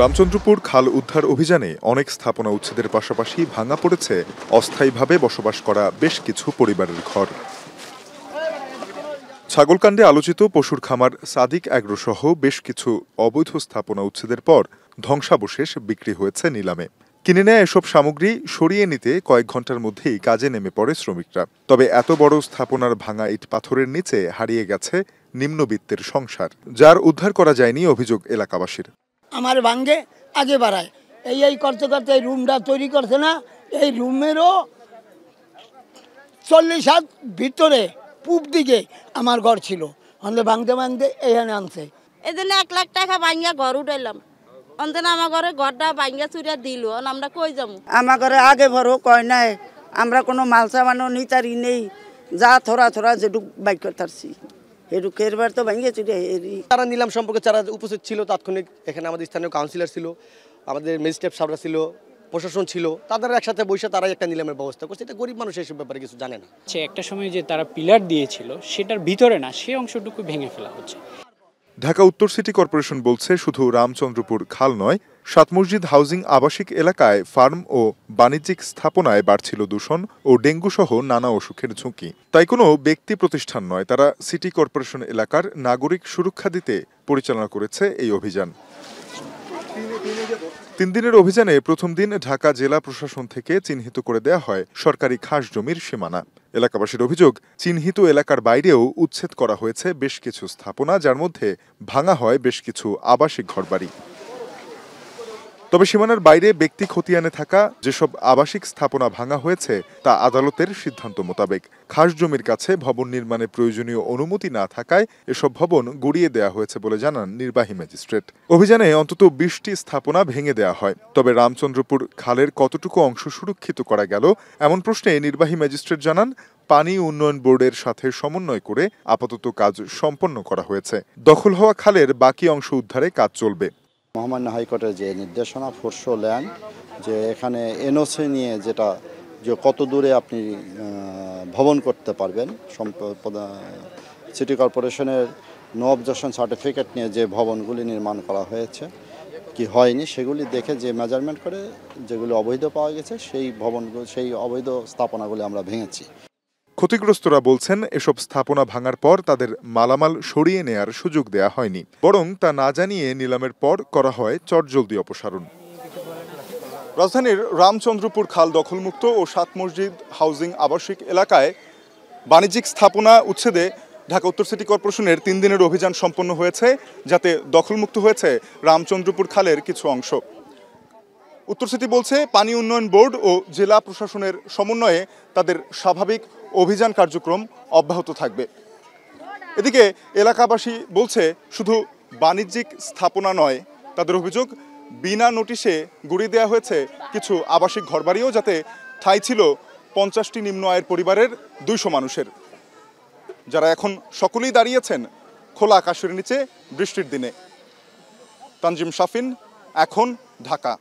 রামচন্দ্রপুর খাল উদ্ধার অভিযানে অনেক স্থাপনা উচ্ছেদের পাশাপাশি ভাঙা পড়েছে অস্থায়ীভাবে বসবাস করা বেশ কিছু পরিবারের ঘর। ছাগলকাণ্ডে আলোচিত পশুর খামার সাদিক অ্যাগ্রো সহ বেশ কিছু অবৈধ স্থাপনা উচ্ছেদের পর ধ্বংসাবশেষ বিক্রি হয়েছে নিলামে। কিনে নেয় এসব সামগ্রী সরিয়ে নিতে কয়েক ঘন্টার মধ্যেই কাজে নেমে পড়ে শ্রমিকরা। তবে এত বড় স্থাপনার ভাঙা ইট পাথরের নিচে হারিয়ে গেছে নিম্নবিত্তের সংসার, যার উদ্ধার করা যায়নি অভিযোগ এলাকাবাসীর। আমার ভাঙ্গে আগে বাড়ায় এই করতে করতে এই রুমটা তৈরি করছে না, এই রুমেরও 40 হাত ভিতরে পূব দিকে আমার ঘর ছিল, আমাদের ভাঙতে ভাঙতে এখানে আনছে। এদিন 1 লাখ টাকা ভাঙিয়া ঘর উঠাইলাম, অন্তত আমার ঘরে ঘরটা ভাঙিয়া চুরিয়া দিল, আমরা কই যাবো? আমার ঘরে আগে ভরো কয় নাই, আমরা কোনো মাল সামানো নিতারি নেই, যা থোড়া থোড়া যেটুক বাইক করতারছি এবার তো ভাঙিয়ে চুরিয়া। তারা নিলাম সম্পর্কে যারা উপস্থিত ছিল তাৎক্ষণিক এখানে আমাদের স্থানীয় কাউন্সিলর ছিল, আমাদের ম্যাজিস্ট্রেট সাহেবরা ছিল, প্রশাসন ছিল, তাদের একসাথে বসে তারাই একটা নিলামের ব্যবস্থা করছে। এটা গরিব মানুষ এসব ব্যাপারে কিছু জানে না। একটা সময় যে তারা পিলার দিয়েছিল সেটার ভিতরে না, সে অংশটুকু ভেঙে ফেলা হচ্ছে। ঢাকা উত্তর সিটি কর্পোরেশন বলছে, শুধু রামচন্দ্রপুর খাল নয়, 7 মসজিদ হাউজিং আবাসিক এলাকায় ফার্ম ও বাণিজ্যিক স্থাপনায় বাড়ছিল দূষণ ও ডেঙ্গু সহ নানা অসুখের ঝুঁকি। তাই কোনো ব্যক্তি প্রতিষ্ঠান নয়, তারা সিটি কর্পোরেশন এলাকার নাগরিক সুরক্ষা দিতে পরিচালনা করেছে এই অভিযান। 3 দিনের অভিযানে প্রথম দিন ঢাকা জেলা প্রশাসন থেকে চিহ্নিত করে দেয়া হয় সরকারি খাস জমির সীমানা। এলাকাবাসীর অভিযোগ, চিহ্নিত এলাকার বাইরেও উচ্ছেদ করা হয়েছে বেশ কিছু স্থাপনা, যার মধ্যে ভাঙা হয় বেশ কিছু আবাসিক ঘরবাড়ি। তবে সীমানার বাইরে ব্যক্তি খতিয়ানে থাকা যেসব আবাসিক স্থাপনা ভাঙা হয়েছে তা আদালতের সিদ্ধান্ত মোতাবেক। খাস জমির কাছে ভবন নির্মাণে প্রয়োজনীয় অনুমতি না থাকায় এসব ভবন গুড়িয়ে দেওয়া হয়েছে বলে জানান নির্বাহী ম্যাজিস্ট্রেট। অভিযানে অন্তত 20টি স্থাপনা ভেঙে দেওয়া হয়। তবে রামচন্দ্রপুর খালের কতটুকু অংশ সুরক্ষিত করা গেল এমন প্রশ্নে নির্বাহী ম্যাজিস্ট্রেট জানান, পানি উন্নয়ন বোর্ডের সাথে সমন্বয় করে আপাতত কাজ সম্পন্ন করা হয়েছে। দখল হওয়া খালের বাকি অংশ উদ্ধারে কাজ চলবে। মহামান্য হাইকোর্টের যে নির্দেশনা ফোরশো ল্যান্ড, যে এখানে এনওসি নিয়ে যেটা যে কত দূরে আপনি ভবন করতে পারবেন, সিটি কর্পোরেশনের নো অবজেকশন সার্টিফিকেট নিয়ে যে ভবনগুলি নির্মাণ করা হয়েছে কি হয়নি সেগুলি দেখে যে মেজারমেন্ট করে যেগুলো অবৈধ পাওয়া গেছে সেই ভবনগুলো, সেই অবৈধ স্থাপনাগুলি আমরা ভেঙেছি। ক্ষতিগ্রস্তরা বলছেন, এসব স্থাপনা ভাঙার পর তাদের মালামাল সরিয়ে নেয়ার সুযোগ দেয়া হয়নি, বরং তা না জানিয়ে নিলামের পর করা হয় চটজলদি অপসারণ। রাজধানীর রামচন্দ্রপুর খাল দখলমুক্ত ও 7 মসজিদ হাউজিং আবাসিক এলাকায় বাণিজ্যিক স্থাপনা উচ্ছেদে ঢাকা উত্তর সিটি কর্পোরেশনের 3 দিনের অভিযান সম্পন্ন হয়েছে, যাতে দখলমুক্ত হয়েছে রামচন্দ্রপুর খালের কিছু অংশ। উত্তর সিটি বলছে, পানি উন্নয়ন বোর্ড ও জেলা প্রশাসনের সমন্বয়ে তাদের স্বাভাবিক অভিযান কার্যক্রম অব্যাহত থাকবে। এদিকে এলাকাবাসী বলছে, শুধু বাণিজ্যিক স্থাপনা নয়, তাদের অভিযোগ বিনা নোটিশে গুড়িয়ে দেওয়া হয়েছে কিছু আবাসিক ঘরবাড়িও, যাতে ঠাঁই ছিল 50টি নিম্ন আয়ের পরিবারের 200 মানুষের, যারা এখন সকলেই দাঁড়িয়েছেন খোলা আকাশের নিচে বৃষ্টির দিনে। তানজিম শাফিন, এখন, ঢাকা।